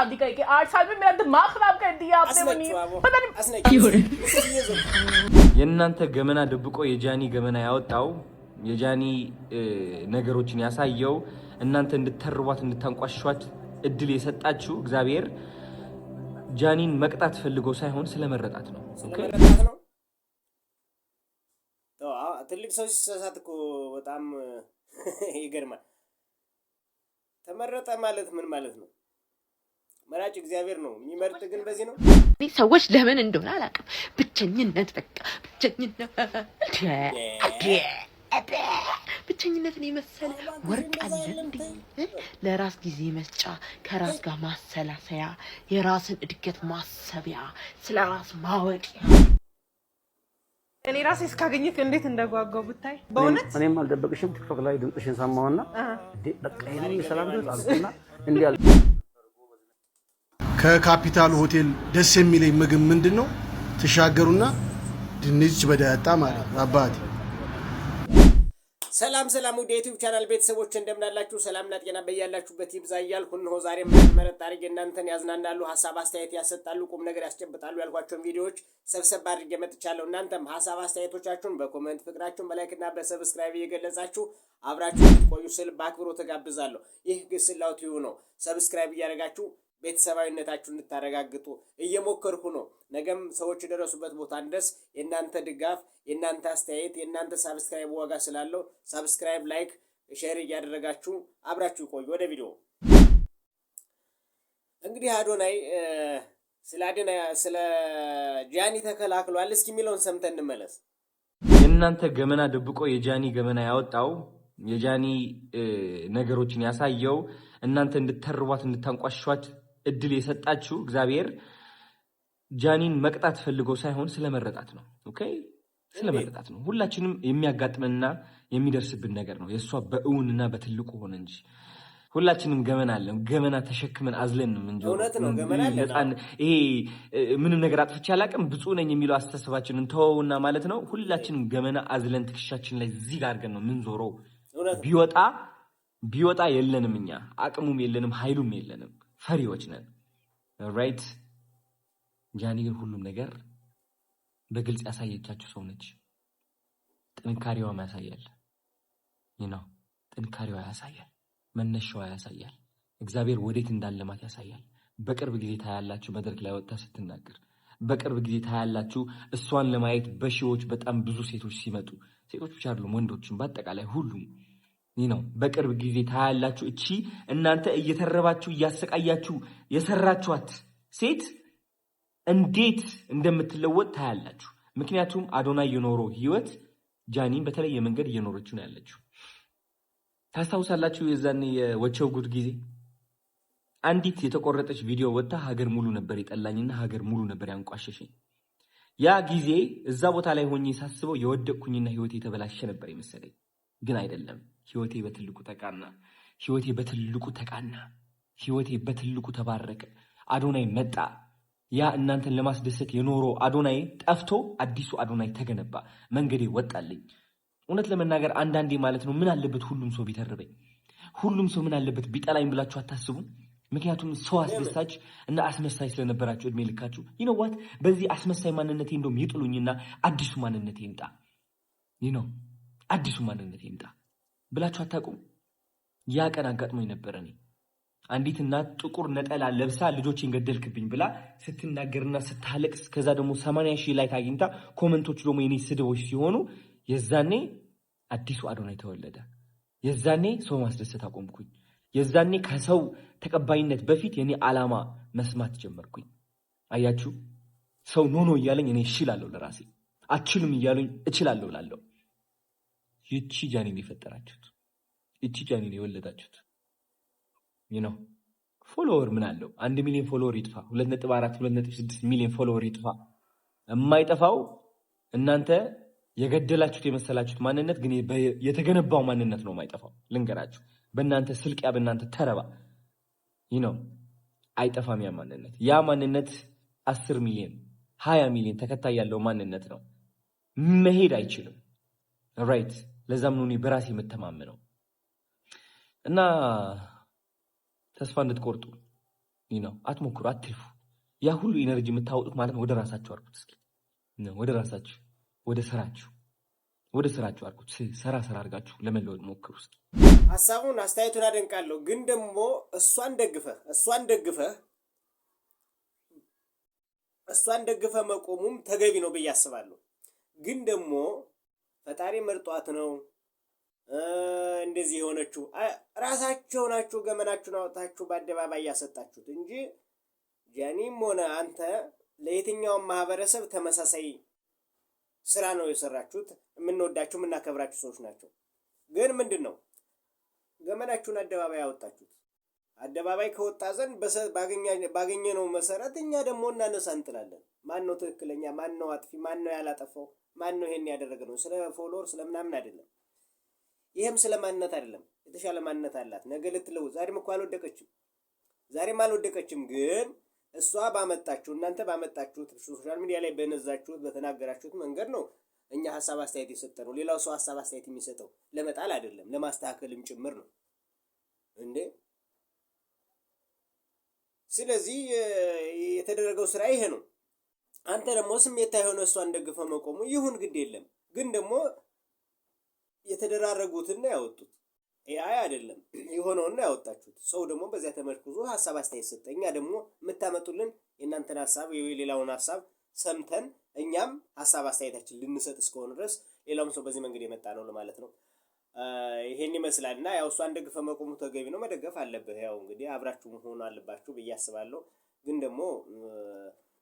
शादी करके 8 साल में मेरा दिमाग खराब कर दिया आपने मनी पता नहीं የእናንተ ገመና ደብቆ የጃኒ ገመና ያወጣው የጃኒ ነገሮችን ያሳየው እናንተ እንድትተርቧት እንድታንቋሽሿት እድል የሰጣችሁ እግዚአብሔር ጃኒን መቅጣት ፈልጎ ሳይሆን ስለመረጣት ነው። ኦኬ ትልቅ ሰው ሲሳሳት እኮ በጣም ይገርማል። ተመረጠ ማለት ምን ማለት ነው? መራጭ እግዚአብሔር ነው የሚመርጥ። ግን በዚህ ነው ሰዎች ለምን እንደሆነ አላውቅም። ብቸኝነት በቃ ብቸኝነትን የመሰለ ወርቅ አለ እንዴ? ለራስ ጊዜ መስጫ፣ ከራስ ጋር ማሰላሰያ፣ የራስን እድገት ማሰቢያ፣ ስለ ራስ ማወቂያ። እኔ ራሴ እስካገኘት እንዴት እንደጓጓው ብታይ በእውነት እኔም አልደበቅሽም። ቲክቶክ ላይ ድምፅሽን ሰማሁና እንዴ በቃ ይሄን ሰላም አልኩና እንዴ አለ። ከካፒታል ሆቴል ደስ የሚለኝ ምግብ ምንድነው? ተሻገሩና ድንች በዳጣ ማለት አባቴ። ሰላም ወደ ዩቲዩብ ቻናል ቤተሰቦች እንደምናላችሁ ሰላምና ጤና በያላችሁበት ይብዛ እያልኩ እነሆ ዛሬም መረጥ አድርጌ እናንተን ያዝናናሉ፣ ሀሳብ አስተያየት ያሰጣሉ፣ ቁም ነገር ያስጨብጣሉ ያልኳቸውን ቪዲዮዎች ሰብሰብ አድርጌ መጥቻለሁ። እናንተም ሀሳብ አስተያየቶቻችሁን በኮሜንት ፍቅራችሁን በላይክና በሰብስክራይብ እየገለጻችሁ አብራችሁ ቆዩ ስል በአክብሮት ተጋብዛለሁ። ይህ ግስላው ቲዩ ነው። ሰብስክራይብ እያደረጋችሁ ቤተሰባዊነታችሁን እንድታረጋግጡ እየሞከርኩ ነው። ነገም ሰዎች የደረሱበት ቦታ እንድረስ የእናንተ ድጋፍ፣ የእናንተ አስተያየት፣ የእናንተ ሰብስክራይብ ዋጋ ስላለው ሰብስክራይብ፣ ላይክ፣ ሼር እያደረጋችሁ አብራችሁ ቆዩ። ወደ ቪዲዮ እንግዲህ አዶናይ ስለ ጃኒ ተከላክሏል። እስኪ የሚለውን ሰምተን እንመለስ። የእናንተ ገመና ደብቆ የጃኒ ገመና ያወጣው የጃኒ ነገሮችን ያሳየው እናንተ እንድትተርቧት እንድታንቋሽሿት እድል የሰጣችሁ እግዚአብሔር ጃኒን መቅጣት ፈልጎ ሳይሆን ስለመረጣት ነው። ኦኬ ስለመረጣት ነው። ሁላችንም የሚያጋጥመንና የሚደርስብን ነገር ነው። የሷ በእውንና በትልቁ ሆነ እንጂ ሁላችንም ገመና አለን። ገመና ተሸክመን አዝለን ነው እንጂ ይሄ ምንም ነገር አጥፍቼ አላቅም ብፁዕ ነኝ የሚለው አስተሳሰባችንን ተወውና ማለት ነው። ሁላችንም ገመና አዝለን ትከሻችን ላይ እዚህ ጋር አድርገን ነው ምን ዞረው ቢወጣ የለንም፣ እኛ አቅሙም የለንም፣ ኃይሉም የለንም፣ ፈሪዎች ነን። ራይት ጃኒ ግን ሁሉም ነገር በግልጽ ያሳየቻችሁ ሰው ነች። ጥንካሬዋም ያሳያል። ጥንካሬዋ ያሳያል፣ መነሻዋ ያሳያል፣ እግዚአብሔር ወዴት እንዳለማት ያሳያል። በቅርብ ጊዜ ታያላችሁ መድረክ ላይ ወጣ ስትናገር። በቅርብ ጊዜ ታያላችሁ እሷን ለማየት በሺዎች በጣም ብዙ ሴቶች ሲመጡ፣ ሴቶች ብቻ አይደሉም ወንዶችም በአጠቃላይ ሁሉም በቅርብ ጊዜ ታያላችሁ። እቺ እናንተ እየተረባችሁ እያሰቃያችሁ የሰራችኋት ሴት እንዴት እንደምትለወጥ ታያላችሁ። ምክንያቱም አዶናይ የኖረው ህይወት ጃኒን በተለየ መንገድ እየኖረችው ነው ያለችው። ታስታውሳላችሁ የዛኔ የወቸው ጉድ ጊዜ አንዲት የተቆረጠች ቪዲዮ ወጣ ሀገር ሙሉ ነበር የጠላኝና ሀገር ሙሉ ነበር ያንቋሸሸኝ። ያ ጊዜ እዛ ቦታ ላይ ሆኜ ሳስበው የወደቅኩኝና ህይወቴ የተበላሸ ነበር የመሰለኝ። ግን አይደለም። ህይወቴ በትልቁ ተባረከ። አዶናይ መጣ። ያ እናንተን ለማስደሰት የኖረው አዶናይ ጠፍቶ አዲሱ አዶናይ ተገነባ። መንገዴ ወጣልኝ። እውነት ለመናገር አንዳንዴ ማለት ነው ምን አለበት ሁሉም ሰው ቢተርበኝ፣ ሁሉም ሰው ምን አለበት ቢጠላኝ ብላችሁ አታስቡም? ምክንያቱም ሰው አስደሳች እና አስመሳይ ስለነበራችሁ እድሜ ልካችሁ ይነዋት በዚህ አስመሳይ ማንነቴ እንደውም ይጥሉኝና አዲሱ ማንነቴ ይምጣ አዲሱ ማንነቴ ይምጣ ብላችሁ አታውቁም? ያ ቀን አጋጥሞኝ ነበር። እኔ አንዲት እናት ጥቁር ነጠላ ለብሳ ልጆችን ገደልክብኝ ብላ ስትናገርና ስታለቅስ፣ ከዛ ደግሞ 80,000 ላይክ አግኝታ ኮመንቶች ደግሞ የኔ ስድቦች ሲሆኑ የዛኔ አዲሱ አዶናይ ተወለደ። የዛኔ ሰው ማስደሰት አቆምኩኝ። የዛኔ ከሰው ተቀባይነት በፊት የኔ ዓላማ መስማት ጀመርኩኝ። አያችሁ፣ ሰው ኖ እያለኝ እኔ እችላለሁ ለራሴ፣ አችልም እያለኝ እችላለሁ ላለሁ። ይቺ ጃኒን የፈጠራችሁት፣ ይቺ ጃኒን የወለዳችሁት ፎሎወር ምን አለው? 1 ሚሊዮን ፎሎወር ይጥፋ፣ 2.4 2.6 ሚሊዮን ፎሎወር ይጥፋ፣ የማይጠፋው እናንተ የገደላችሁት የመሰላችሁት ማንነት ግን የተገነባው ማንነት ነው የማይጠፋው። ልንገራችሁ፣ በእናንተ ስልቂያ፣ በእናንተ ተረባ አይጠፋም ያ ማንነት። ያ ማንነት 10 ሚሊዮን 20 ሚሊዮን ተከታይ ያለው ማንነት ነው። መሄድ አይችልም። ራይት ለዛም ነው እኔ በራሴ የምተማመነው። እና ተስፋ እንድትቆርጡ አትሞክሩ፣ አትልፉ። ያ ሁሉ ኢነርጂ የምታወጡት ማለት ነው ወደ ራሳችሁ አርጉት። እስኪ ወደ ራሳችሁ ወደ ስራችሁ አርጉት። ሰራ አርጋችሁ ለመለወጥ ሞክሩ። እስኪ ሐሳቡን አስተያየቱን አደንቃለሁ። ግን ደግሞ እሷን ደግፈህ መቆሙም ተገቢ ነው ብዬ አስባለሁ። ግን ደግሞ ፈጣሪ መርጧት ነው እንደዚህ የሆነችው። ራሳችሁ ናችሁ ገመናችሁን አውጣችሁ በአደባባይ ያሰጣችሁት እንጂ ጃኒም ሆነ አንተ ለየትኛውም ማህበረሰብ ተመሳሳይ ስራ ነው የሰራችሁት። የምንወዳችሁ የምናከብራችሁ ሰዎች ናቸው። ግን ምንድነው ገመናችሁን አደባባይ ያወጣችሁት? አደባባይ ከወጣ ዘንድ ባገኘነው መሰረት እኛ ደግሞ እናነሳ እንጥላለን። ማን ነው ትክክለኛ፣ ማን ነው አጥፊ፣ ማን ነው ያላጠፋው፣ ማን ነው ይሄን ያደረገው? ስለ ፎሎወር ስለምናምን አይደለም። ይሄም ስለ ማንነት አይደለም። የተሻለ ማንነት አላት። ነገ ልትለውጥ ዛሬም እኮ አልወደቀችም። ግን እሷ ባመጣችሁ እናንተ ባመጣችሁት ሶሻል ሚዲያ ላይ በነዛችሁት በተናገራችሁት መንገድ ነው እኛ ሐሳብ አስተያየት የሰጠነው። ሌላው ሰው ሐሳብ አስተያየት የሚሰጠው ለመጣል አይደለም፣ ለማስተካከልም ጭምር ነው እንዴ። ስለዚህ የተደረገው ስራ ይሄ ነው። አንተ ደግሞ ስሜታዊ ሆነ እሷን ደግፈህ መቆሙ ይሁን ግድ የለም። ግን ደግሞ የተደራረጉትና ያወጡት AI አይደለም የሆነውና ያወጣችሁት። ሰው ደግሞ በዚያ ተመርኩዞ ሐሳብ አስተያየት ሰጠ። እኛ ደግሞ የምታመጡልን የእናንተን ሐሳብ የሌላውን ሐሳብ ሰምተን እኛም ሐሳብ አስተያየታችን ልንሰጥ እስከሆነ ድረስ ሌላውም ሰው በዚህ መንገድ የመጣ ነው ለማለት ነው። ይሄን ይመስላልና ያው እሷን ደግፈህ መቆሙ ተገቢ ነው፣ መደገፍ አለብህ። ያው እንግዲህ አብራችሁ መሆን አለባችሁ ብዬ አስባለሁ። ግን ደግሞ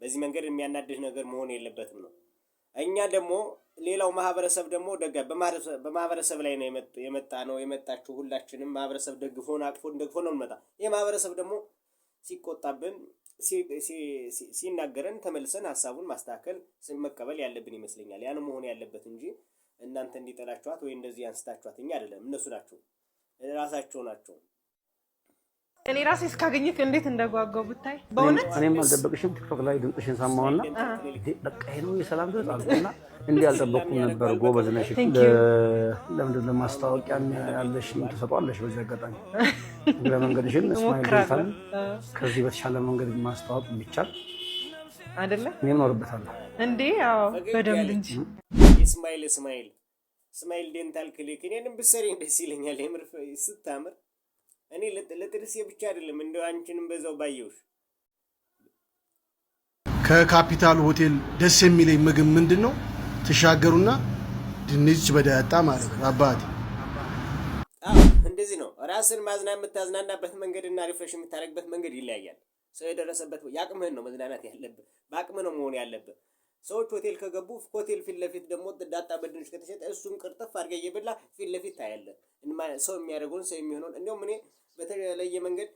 በዚህ መንገድ የሚያናድህ ነገር መሆን የለበትም ነው። እኛ ደግሞ ሌላው ማህበረሰብ ደግሞ በማህበረሰብ ላይ ነው የመጣችሁ ሁላችንም ማህበረሰብ ደግፎን አቅፎን ደግፎ ነው እንመጣ። ይሄ ማህበረሰብ ደግሞ ሲቆጣብን ሲናገረን ተመልሰን ሐሳቡን ማስተካከል መቀበል ያለብን ይመስለኛል። ያን መሆን ያለበት እንጂ እናንተ እንዲጠላችኋት ወይ እንደዚህ አንስታችኋት እኛ አይደለም፣ እነሱ ናቸው ራሳቸው ናቸው። እኔ ራሴ እስካገኘክ እንዴት እንደጓጓው ብታይ በእውነት እኔም አልደበቅሽም። ቲክቶክ ላይ ድምፅሽን ሰማሁና በቃ ይሄ ነው የሰላም ድምፅ አልኩና እንዲህ አልጠበቅኩም ነበር። ጎበዝ ነሽ። ለምንድን ነው ማስታወቂያ ያለሽ ምን ትሰጧለሽ? በዚህ አጋጣሚ እግረ መንገድሽን እስማኤል ጌታን ከዚህ በተሻለ መንገድ ማስተዋወቅ ቢቻል አይደለ? እኔም እኖርበታለሁ እንዴ? አዎ በደንብ እንጂ እስማኤል ዴንታል ክሊኒክ እኔንም ብትሰሪ ደስ ይለኛል። የምር ስታምር እኔ ለጥርሴ ብቻ አይደለም እንደው አንቺንም በዛው ባየውሽ። ከካፒታል ሆቴል ደስ የሚለኝ ምግብ ምንድነው? ተሻገሩና ድንች በዳጣ ማለት ነው። አባቴ እንደዚህ ነው። ራስን የምታዝናናበት መንገድና ሪፍሬሽ የምታደርግበት መንገድ ይለያያል። ሰው የደረሰበት ያቅምህን ነው መዝናናት ያለብህ። በአቅምህ ነው መሆን ያለብህ። ሰዎች ሆቴል ከገቡ ሆቴል ፊት ለፊት ደግሞ ዳጣ በድንች ከተሸጠ እሱን ቅርጥፍ አድርገህ እየበላ ፊት ለፊት ታያለህ። ሰው የሚያደርገውን ሰው የሚሆነውን እንደውም እኔ በተለየ መንገድ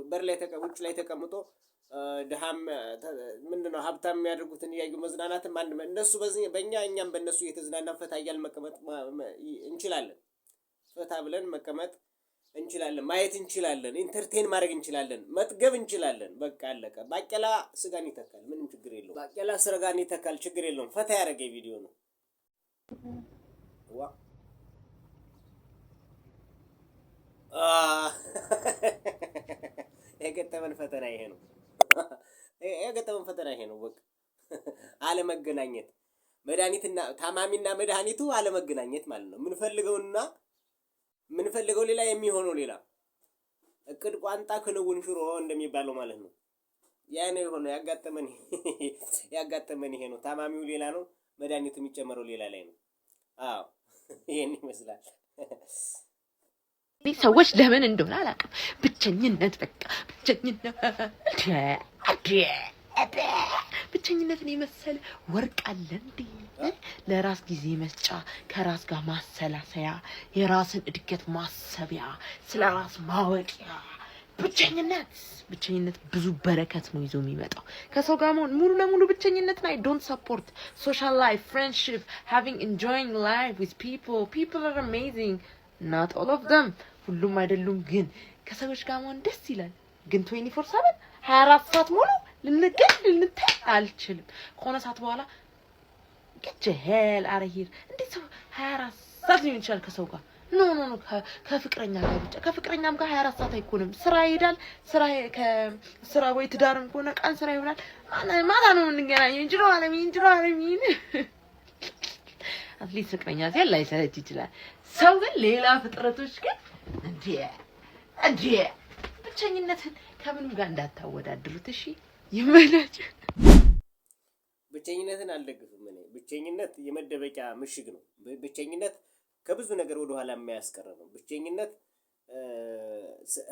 በር ላይ ውጭ ላይ ተቀምጦ ድሃም ምንድነው ሀብታም የሚያደርጉትን እያዩ መዝናናትም አንድ እነሱ በእኛ እኛም በእነሱ እየተዝናናን ፈታ እያልን መቀመጥ እንችላለን። ፈታ ብለን መቀመጥ እንችላለን፣ ማየት እንችላለን፣ ኢንተርቴን ማድረግ እንችላለን፣ መጥገብ እንችላለን። በቃ አለቀ። ባቄላ ስጋን ይተካል፣ ምንም ችግር የለውም። ባቄላ ስጋን ይተካል፣ ችግር የለውም። ፈታ ያደረገ ቪዲዮ ነው። ዋ የገጠመን ፈተና ይሄ ነው። በቃ አለመገናኘት፣ መድኃኒትና ታማሚና መድኃኒቱ አለመገናኘት ማለት ነው። ምንፈልገው ሌላ የሚሆነው ሌላ። እቅድ ቋንጣ ክንውን ሽሮ እንደሚባለው ማለት ነው። ያ ነው የሆነው። ያጋጠመን ይሄ ነው። ታማሚው ሌላ ነው፣ መድኃኒቱ የሚጨመረው ሌላ ላይ ነው። አዎ ይሄን ይመስላል። ሰዎች ለምን እንደሆነ አላውቅም። ብቸኝነት በቃ ብቸኝነትን የመሰለ ወርቅ አለ እንዴ? ለራስ ጊዜ መስጫ፣ ከራስ ጋር ማሰላሰያ፣ የራስን እድገት ማሰቢያ፣ ስለ ራስ ማወቂያ። ብቸኝነት ብዙ በረከት ነው ይዞ የሚመጣው። ከሰው ጋር መሆን ሙሉ ለሙሉ ብቸኝነት ላይ ዶንት ሰፖርት ሶሻል ላይፍ ፍሬንድሺፕ ሃቪንግ ኢንጆይንግ ላይፍ ዊዝ ፒፕል አር አሜዚንግ not all of them ሁሉም አይደሉም። ግን ከሰዎች ጋር መሆን ደስ ይላል። ግን 24/7 24 ሰዓት ሙሉ ልንታይ አልችልም። ከሆነ ሰዓት በኋላ get the hell out of here። እንዴት ሰው 24 ሰዓት ሊሆን ይችላል ከሰው ጋር? ኖ ከፍቅረኛ ጋር ብቻ ከፍቅረኛም ጋር 24 ሰዓት አይኮንም። ስራ ይሄዳል። ስራ ወይ ትዳርም ከሆነ ቀን ስራ ይሆናል። ማታ ነው የምንገናኘው እንጂ ነው አለሚን አትሊስት ፍቅረኛ ሲያል ላይሰለች ይችላል። ሰው ግን ሌላ ፍጥረቶች ግን እንዴ ብቸኝነትን ከምንም ጋር እንዳታወዳድሩት እሺ። ይመላችሁ። ብቸኝነትን አልደግፍም እኔ። ብቸኝነት የመደበቂያ ምሽግ ነው። ብቸኝነት ከብዙ ነገር ወደ ኋላ የሚያስቀር ነው። ብቸኝነት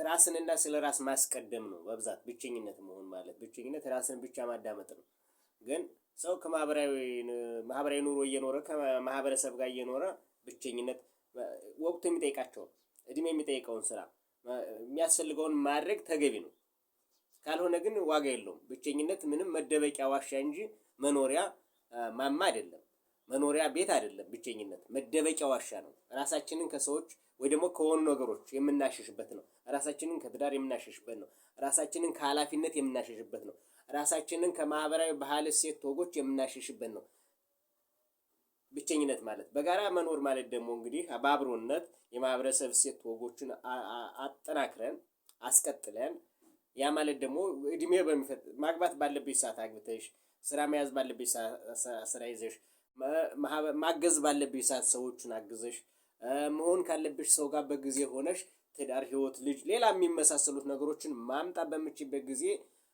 ራስንና ስለ ራስ ማስቀደም ነው በብዛት ብቸኝነት መሆን ማለት። ብቸኝነት ራስን ብቻ ማዳመጥ ነው። ግን ሰው ከማህበራዊ ኑሮ እየኖረ ከማህበረሰብ ጋር እየኖረ ብቸኝነት ወቅቱ የሚጠይቃቸውን እድሜ የሚጠይቀውን ስራ የሚያስፈልገውን ማድረግ ተገቢ ነው። ካልሆነ ግን ዋጋ የለውም። ብቸኝነት ምንም መደበቂያ ዋሻ እንጂ መኖሪያ ማማ አይደለም። መኖሪያ ቤት አይደለም። ብቸኝነት መደበቂያ ዋሻ ነው። ራሳችንን ከሰዎች ወይ ደግሞ ከሆኑ ነገሮች የምናሸሽበት ነው። ራሳችንን ከትዳር የምናሸሽበት ነው። ራሳችንን ከኃላፊነት የምናሸሽበት ነው። ራሳችንን ከማህበራዊ ባህል፣ እሴት፣ ወጎች የምናሸሽበት ነው ብቸኝነት ማለት። በጋራ መኖር ማለት ደግሞ እንግዲህ በአብሮነት የማህበረሰብ እሴት ወጎችን አጠናክረን አስቀጥለን ያ ማለት ደግሞ እድሜ ማግባት ባለብሽ ሰዓት አግብተሽ ስራ መያዝ ባለብሽ ስራ ይዘሽ ማገዝ ባለብሽ ሰዓት ሰዎችን አግዘሽ መሆን ካለብሽ ሰው ጋር በጊዜ ሆነሽ ትዳር፣ ህይወት፣ ልጅ፣ ሌላ የሚመሳሰሉት ነገሮችን ማምጣት በምችበት ጊዜ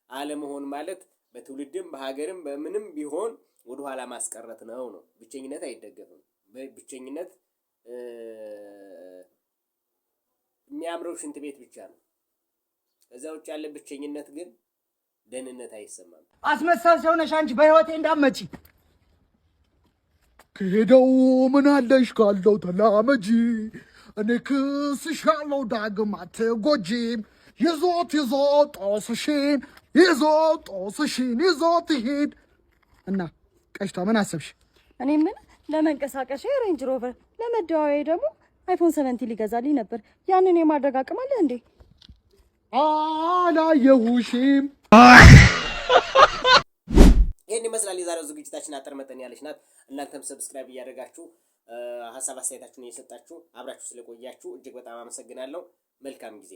አለመሆን ማለት በትውልድም በሀገርም በምንም ቢሆን ወደ ኋላ ማስቀረት ነው። ብቸኝነት አይደገፍም። ብቸኝነት የሚያምረው ሽንት ቤት ብቻ ነው። ከዛ ውጭ ያለ ብቸኝነት ግን ደህንነት አይሰማም። አስመሳይ ሰው ነሽ አንቺ። በህይወቴ እንዳትመጪ። ከሄደው ምን አለሽ ካለው ተላመጂ። እኔ ክስሻለሁ ዳግም አትጎጂም። ይዞት ጦስሽን ይዞት ይሄድ እና ቀሽቷ ምን አሰብሽ? እኔ ምን ለመንቀሳቀሻ ሬንጅ ሮቨር ለመደዋወያ ደግሞ አይፎን 70 ሊገዛልኝ ነበር። ያንን የማድረግ አቅም አለ እንዴ? አላየሁሽም። ይህን ይመስላል የዛሬው ዝግጅታችን። አጠር መጠን ያለች ናት። እናንተም ሰብስክራይብ እያደረጋችሁ ሀሳብ አስተያየታችሁን እየሰጣችሁ አብራችሁ ስለቆያችሁ እጅግ በጣም አመሰግናለሁ። መልካም ጊዜ